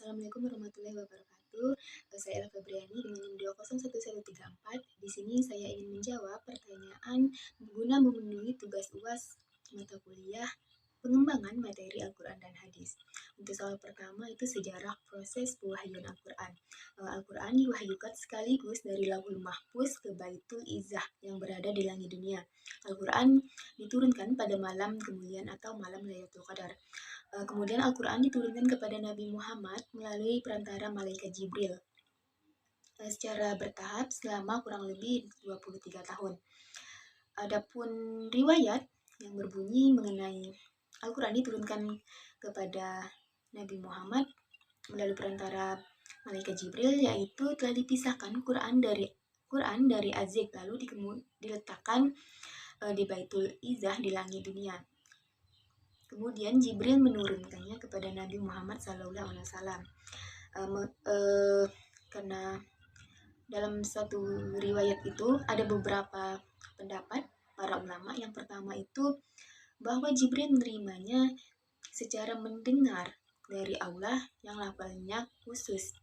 Assalamualaikum warahmatullahi wabarakatuh. Saya Ella Febriani dengan NIM 2011134. Di sini saya ingin menjawab pertanyaan guna memenuhi tugas UAS mata kuliah pengembangan materi Al-Quran dan Hadis. Untuk soal pertama itu sejarah proses pewahyuan Al-Quran. Al-Quran diwahyukan sekaligus dari Lauhul Mahfuz ke Baitul Izzah yang berada di langit dunia. Al-Quran diturunkan pada malam kemuliaan atau malam Lailatul Qadar. Kemudian Al-Quran diturunkan kepada Nabi Muhammad melalui perantara malaikat Jibril secara bertahap selama kurang lebih 23 tahun. Adapun riwayat yang berbunyi mengenai Al-Quran diturunkan kepada Nabi Muhammad melalui perantara malaikat Jibril, yaitu telah dipisahkan Quran dari Azik, lalu diletakkan di Baitul Izzah di langit dunia. Kemudian Jibril menurunkannya kepada Nabi Muhammad SAW. Karena dalam satu riwayat itu ada beberapa pendapat para ulama. Yang pertama itu bahwa Jibril menerimanya secara mendengar dari Allah yang lafalnya khusus.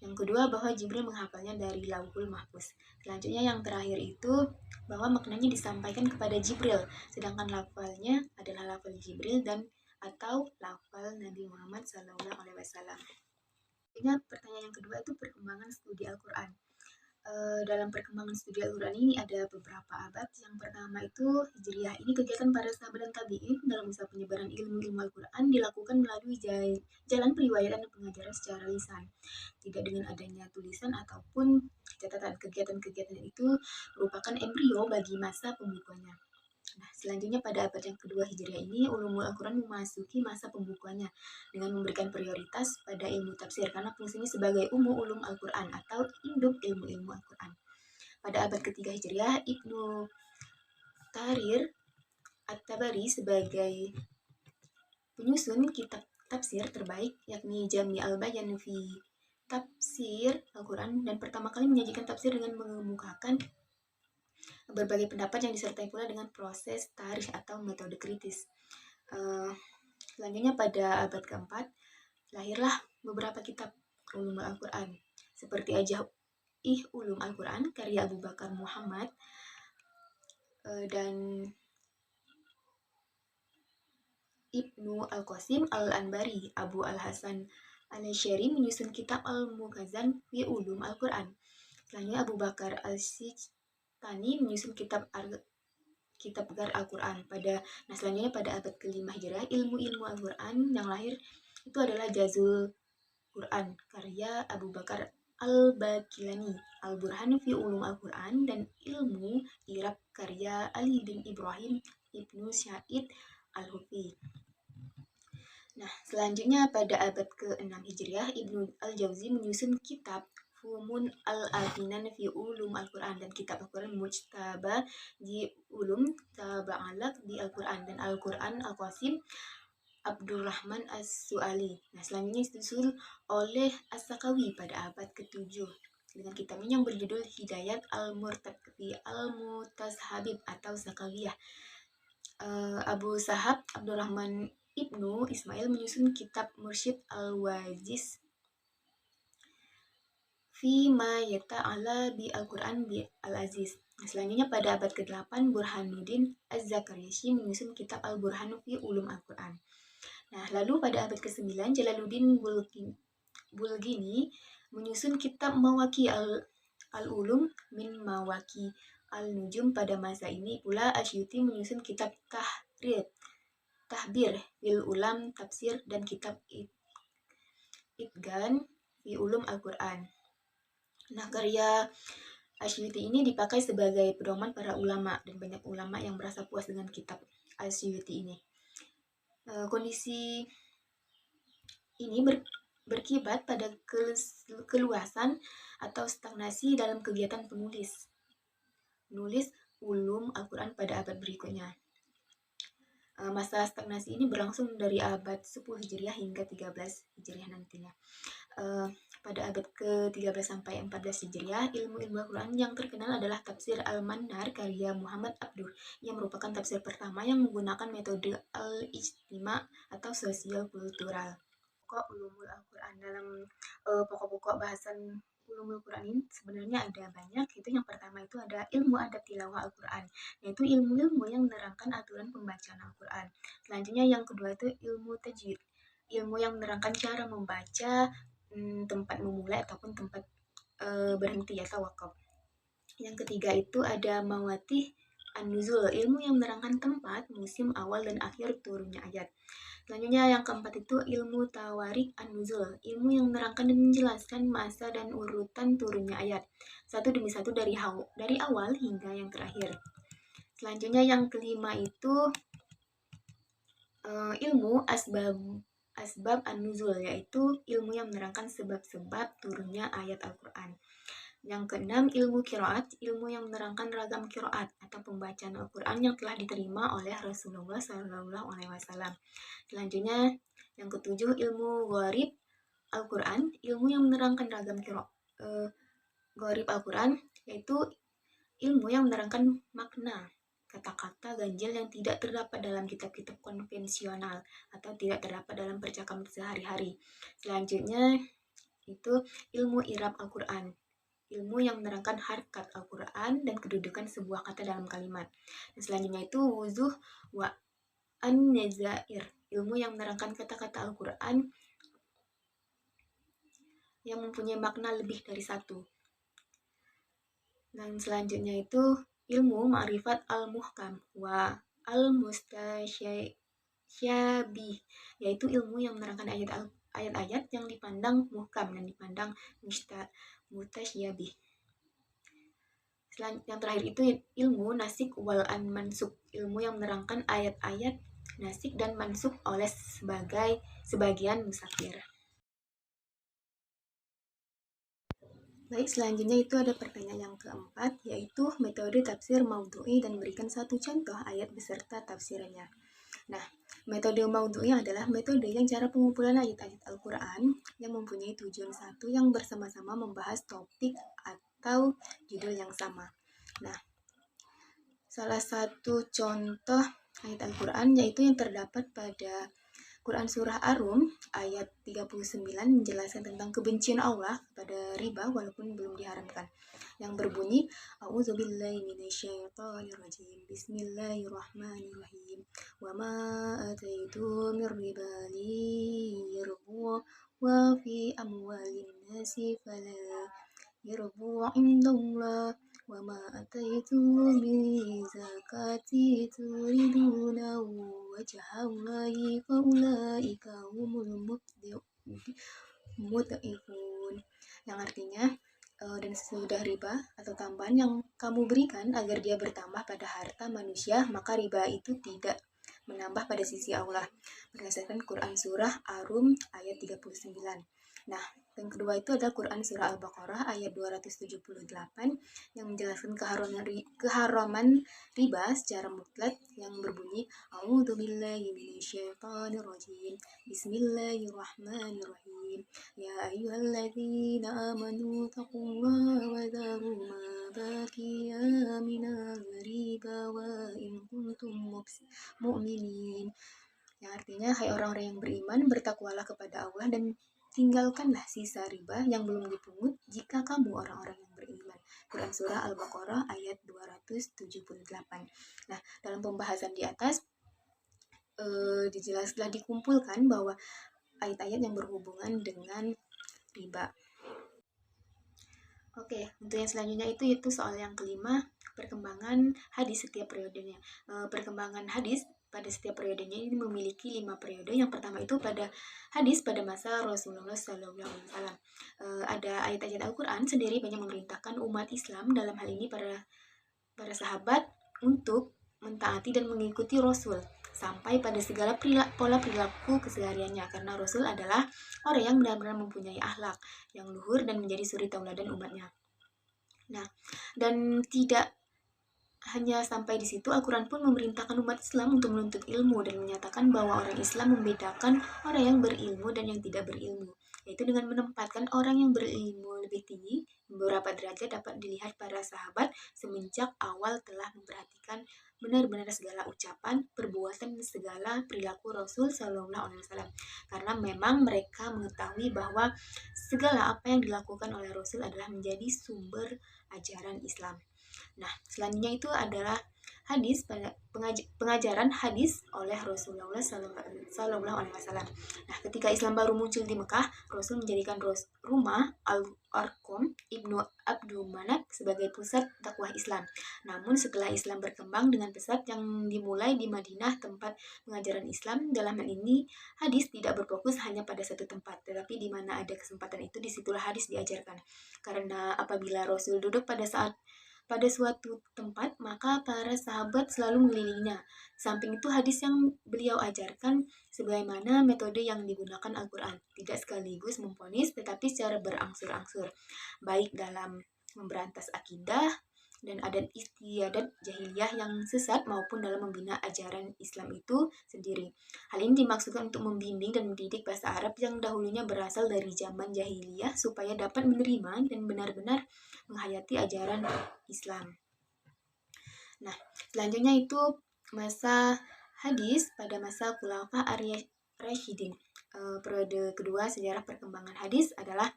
Yang kedua bahwa Jibril menghafalnya dari Lauhul Mahfuz. Selanjutnya yang terakhir itu bahwa maknanya disampaikan kepada Jibril, sedangkan lafalnya adalah lafal Jibril dan atau lafal Nabi Muhammad SAW. Pertanyaan yang kedua itu perkembangan studi Al-Quran. Dalam perkembangan studi Al-Quran ini ada beberapa abad. Yang pertama itu Hijriyah. Ini kegiatan para sahabat dan tabi'in dalam usaha penyebaran ilmu Al-Quran dilakukan melalui jalan periwayatan dan pengajaran secara lisan, tidak dengan adanya tulisan ataupun catatan. Kegiatan-kegiatan itu merupakan embrio bagi masa pembukuannya. Nah, selanjutnya pada abad yang kedua Hijriah ini, ulumul Al-Quran memasuki masa pembukuannya dengan memberikan prioritas pada ilmu tafsir karena fungsinya sebagai ulum Al-Quran atau induk ilmu-ilmu Al-Quran. Pada abad ketiga Hijriah, Ibnu Tahrir At-Tabari sebagai penyusun kitab tafsir terbaik, yakni Jami al-Bayan fi Tafsir Al-Quran, dan pertama kali menyajikan tafsir dengan mengemukakan berbagai pendapat yang disertai pula dengan proses tarikh atau metode kritis. Selanjutnya pada abad keempat lahirlah beberapa kitab ulum Al-Quran seperti Ulum Al-Quran karya Abu Bakar Muhammad dan Ibnu Al-Qasim Al-Anbari. Abu Al-Hasan Al-Syari menyusun kitab Al-Mukhazan fi Ulum Al-Quran. Selanjutnya Abu Bakar Al-Sistani menyusun kitab Gar Al-Quran. Selanjutnya pada abad kelima Hijriah, ilmu-ilmu Al-Quran yang lahir itu adalah Jazul Quran karya Abu Bakar Al-Bakilani, Al-Burhan fi Ulum Al-Quran, dan ilmu Irab karya Ali bin Ibrahim Ibnu Sya'id Al-Hufi. Nah, selanjutnya pada abad ke-6 Hijriah, Ibnu Al-Jauzi menyusun kitab Fumun Al-Afinan fi Ulum Al-Quran dan kitab Al-Quran Mujtaba di Ulum Taba'alak di Al-Quran dan Al-Quran Al-Qasim Abdurrahman As-Su'ali. Nah, selanjutnya disusul oleh As-Sakawi pada abad ke-7 dengan kitabnya yang berjudul Hidayat Al-Murtad fi Al-Mutashabib atau Sakawiyah. Abu Sahab Abdurrahman Ibnu Ismail menyusun kitab Mursyid Al-Wajiz fi ma yata'ala bi Al-Quran bi Al-Aziz. Selanjutnya pada abad ke-8 Burhanuddin Az-Zakaryashi menyusun kitab Al-Burhan fi Ulum Al-Quran. Nah, lalu pada abad ke-9 Jalaluddin Bulgini menyusun kitab Mawaki Al-Ulum min Mawaki Al-Nujum. Pada masa ini pula Asyuti menyusun kitab Tahbir fil Ulam Tafsir dan kitab Itgan fi Ulum Al-Quran. Nah, karya Asyuti ini dipakai sebagai pedoman para ulama dan banyak ulama yang merasa puas dengan kitab Asyuti ini. Kondisi ini berkibat pada keluasan atau stagnasi dalam kegiatan penulis ulum Al-Quran pada abad berikutnya. Masa stagnasi ini berlangsung dari abad 10 Hijriah hingga 13 Hijriah nantinya. Pada abad ke-13 sampai 14 Hijriah, ilmu-ilmu Al-Quran yang terkenal adalah tafsir Al-Mannar karya Muhammad Abduh, yang merupakan tafsir pertama yang menggunakan metode al-ijtima atau sosial kultural. pokok-pokok ulumul Al-Quran. Dalam pokok-pokok bahasan ulumul Quran ini sebenarnya ada banyak. Itu yang pertama itu ada ilmu adab tilawah Al-Quran, yaitu ilmu-ilmu yang menerangkan aturan pembacaan Al-Quran. Selanjutnya yang kedua itu ilmu tajwid, ilmu yang menerangkan cara membaca, tempat memulai ataupun tempat berhenti atau wakaf. Yang ketiga itu ada mawatih an-nuzul, ilmu yang menerangkan tempat, musim, awal, dan akhir turunnya ayat. Selanjutnya yang keempat itu ilmu tawarik an-nuzul, ilmu yang menerangkan dan menjelaskan masa dan urutan turunnya ayat, satu demi satu dari awal hingga yang terakhir. Selanjutnya yang kelima itu ilmu asbab an-nuzul, yaitu ilmu yang menerangkan sebab-sebab turunnya ayat Al-Quran. Yang keenam, ilmu kiroat, ilmu yang menerangkan ragam kiroat atau pembacaan Al-Quran yang telah diterima oleh Rasulullah SAW. Selanjutnya, yang ketujuh, ilmu gharib Al-Quran, ilmu yang menerangkan ragam gharib Al-Quran, yaitu ilmu yang menerangkan makna kata-kata ganjil yang tidak terdapat dalam kitab-kitab konvensional atau tidak terdapat dalam percakapan sehari-hari. Selanjutnya, itu ilmu i'rab Al-Quran, ilmu yang menerangkan harkat Al-Quran dan kedudukan sebuah kata dalam kalimat. Dan selanjutnya itu wuzuh wa an-nazair, ilmu yang menerangkan kata-kata Al-Quran yang mempunyai makna lebih dari satu. Dan selanjutnya itu ilmu ma'rifat al-muhkam wa al-mustasyabih, yaitu ilmu yang menerangkan ayat-ayat yang dipandang muhkam dan dipandang mutasyabih. Yang terakhir itu ilmu nasik wal mansuk, ilmu yang menerangkan ayat-ayat nasik dan mansuk oleh sebagian musafir. Baik, selanjutnya itu ada pertanyaan yang keempat, yaitu metode tafsir maudhu'i dan berikan satu contoh ayat beserta tafsirannya. Nah, metode maudhu'i adalah metode yang cara pengumpulan ayat-ayat Al-Quran yang mempunyai tujuan satu yang bersama-sama membahas topik atau judul yang sama. Nah, salah satu contoh ayat Al-Quran yaitu yang terdapat pada Quran Surah Ar-Rum ayat 39 menjelaskan tentang kebencian Allah kepada riba walaupun belum diharamkan, yang berbunyi A'udzubillahi minasyaitonirrajim, Bismillahirrahmanirrahim, wa ma ataitu mir riba liyarbu wa fi amwalin nasi fala yarbu indallah wa ma ataitu min zakati turiduna wajhallahi faulaika humul mut'ifun, yang artinya dan sesudah riba atau tambahan yang kamu berikan agar dia bertambah pada harta manusia, maka riba itu tidak menambah pada sisi Allah, berdasarkan Quran Surah Ar-Rum ayat 39. Nah, yang kedua itu adalah Quran Surah Al-Baqarah ayat 278 yang menjelaskan keharaman riba secara mutlak, yang berbunyi A'udzubillahi minasyaitonirrajim, Bismillahirrahmanirrahim, ya ayyuhalladzina amanu taqullaha wa dharu ma baqiya minal riba wa in kuntum mu'minin, yang artinya hai orang-orang yang beriman, bertakwalah kepada Allah dan tinggalkanlah sisa riba yang belum dipungut jika kamu orang-orang yang beriman. Quran Surah Al-Baqarah ayat 278. Nah, dalam pembahasan di atas telah dikumpulkan bahwa ayat-ayat yang berhubungan dengan riba. Oke, untuk yang selanjutnya itu soal yang kelima, perkembangan hadis setiap periodenya. Perkembangan hadis pada setiap periodenya ini memiliki 5 periode. Yang pertama itu pada hadis pada masa Rasulullah SAW. Ada ayat-ayat Al-Quran sendiri banyak memerintahkan umat Islam, dalam hal ini para sahabat, untuk mentaati dan mengikuti Rasul sampai pada segala pola perilaku kesehariannya, karena Rasul adalah orang yang benar-benar mempunyai akhlak yang luhur dan menjadi suri tauladan umatnya. Nah, dan tidak hanya sampai di situ, Al-Quran pun memerintahkan umat Islam untuk menuntut ilmu dan menyatakan bahwa orang Islam membedakan orang yang berilmu dan yang tidak berilmu, yaitu dengan menempatkan orang yang berilmu lebih tinggi beberapa derajat dapat dilihat para sahabat semenjak awal telah memperhatikan benar-benar segala ucapan, perbuatan, dan segala perilaku Rasul Shallallahu Alaihi Wasallam. Karena memang mereka mengetahui bahwa segala apa yang dilakukan oleh Rasul adalah menjadi sumber ajaran Islam. Nah, selanjutnya itu adalah hadis pada pengajaran hadis oleh Rasulullah Sallallahu Alaihi Wasallam. Nah, ketika Islam baru muncul di Mekah, Rasul menjadikan rumah Al-Arqam Ibnu Abdul Manaf sebagai pusat dakwah Islam. Namun setelah Islam berkembang dengan pesat yang dimulai di Madinah, tempat pengajaran Islam, dalam hal ini hadis tidak berfokus hanya pada satu tempat, tetapi di mana ada kesempatan itu disitulah hadis diajarkan. Karena apabila Rasul duduk pada suatu tempat, maka para sahabat selalu mengelilinginya. Samping itu hadis yang beliau ajarkan sebagaimana metode yang digunakan Al-Quran. Tidak sekaligus memvonis, tetapi secara berangsur-angsur. Baik dalam memberantas akidah dan adat istiadat jahiliyah yang sesat maupun dalam membina ajaran Islam itu sendiri. Hal ini dimaksudkan untuk membimbing dan mendidik bahasa Arab yang dahulunya berasal dari zaman jahiliyah supaya dapat menerima dan benar-benar menghayati ajaran Islam. Nah, selanjutnya itu masa hadis pada masa Khulafa ar-Rasyidin. Periode kedua sejarah perkembangan hadis adalah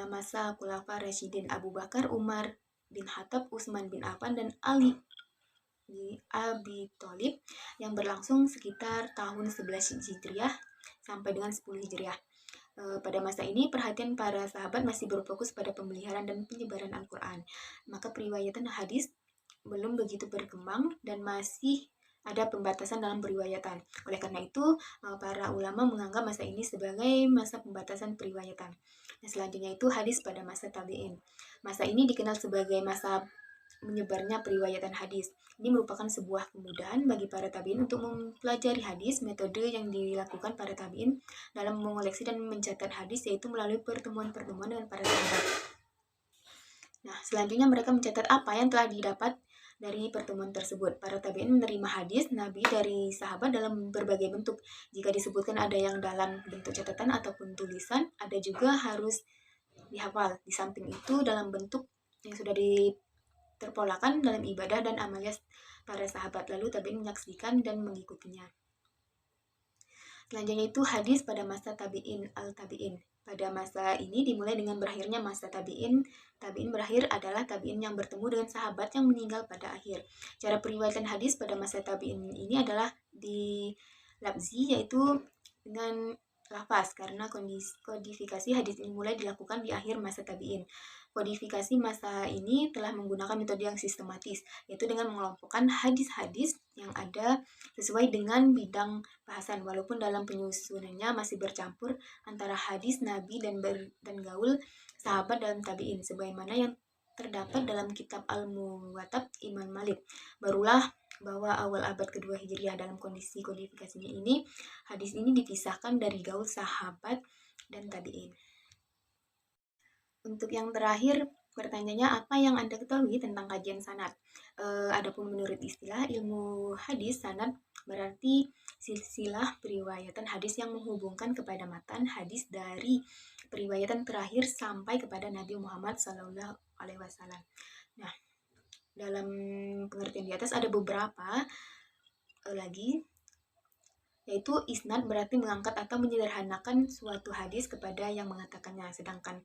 masa Khulafa Rasyidin Abu Bakar, Umar bin Khattab, Utsman bin Affan, dan Ali bin Abi Thalib yang berlangsung sekitar tahun 11 Hijriah sampai dengan 10 Hijriah. Pada masa ini, perhatian para sahabat masih berfokus pada pemeliharaan dan penyebaran Al-Quran. Maka periwayatan hadis belum begitu berkembang dan masih ada pembatasan dalam periwayatan. Oleh karena itu, para ulama menganggap masa ini sebagai masa pembatasan periwayatan. Nah, selanjutnya itu hadis pada masa tabi'in. Masa ini dikenal sebagai masa menyebarnya periwayatan hadis. Ini merupakan sebuah kemudahan bagi para tabi'in untuk mempelajari hadis. Metode yang dilakukan para tabi'in dalam mengoleksi dan mencatat hadis yaitu melalui pertemuan-pertemuan dengan para sahabat. Nah, selanjutnya mereka mencatat apa yang telah didapat dari pertemuan tersebut. Para tabi'in menerima hadis Nabi dari sahabat dalam berbagai bentuk. Jika disebutkan ada yang dalam bentuk catatan ataupun tulisan, ada juga harus dihafal. Di samping itu dalam bentuk yang sudah terpolakan dalam ibadah dan amalia para sahabat, lalu tabi'in menyaksikan dan mengikutinya. Selanjutnya itu hadis pada masa tabi'in al-tabi'in. Pada masa ini dimulai dengan berakhirnya masa tabi'in. Tabi'in berakhir adalah tabi'in yang bertemu dengan sahabat yang meninggal pada akhir. Cara periwayatan hadis pada masa tabi'in ini adalah di lafzi, yaitu dengan lafaz, karena kodifikasi hadis ini mulai dilakukan di akhir masa tabi'in. Kodifikasi masa ini telah menggunakan metode yang sistematis, yaitu dengan mengelompokkan hadis-hadis yang ada sesuai dengan bidang bahasan, walaupun dalam penyusunannya masih bercampur antara hadis Nabi dan gaul sahabat dalam tabi'in, sebagaimana yang terdapat dalam kitab Al-Muwatab Imam Malik. Barulah bahwa awal abad kedua Hijriah dalam kondisi kodifikasinya ini, hadis ini dipisahkan dari gaul sahabat dan tabi'in. Untuk yang terakhir, pertanyaannya apa yang Anda ketahui tentang kajian sanad? Adapun menurut istilah ilmu hadis, sanad berarti silsilah periwayatan hadis yang menghubungkan kepada matan hadis dari periwayatan terakhir sampai kepada Nabi Muhammad SAW. Nah, dalam pengertian di atas ada beberapa lagi, yaitu isnad berarti mengangkat atau menyederhanakan suatu hadis kepada yang mengatakannya, sedangkan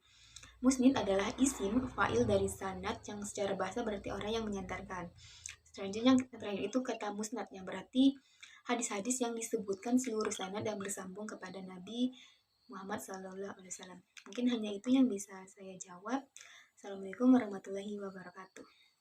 musnid adalah isim fa'il dari sanad yang secara bahasa berarti orang yang menyandarkan. Selanjutnya yang terakhir itu kata musnad yang berarti hadis-hadis yang disebutkan seluruh sanad dan bersambung kepada Nabi Muhammad SAW. Mungkin hanya itu yang bisa saya jawab. Assalamualaikum warahmatullahi wabarakatuh.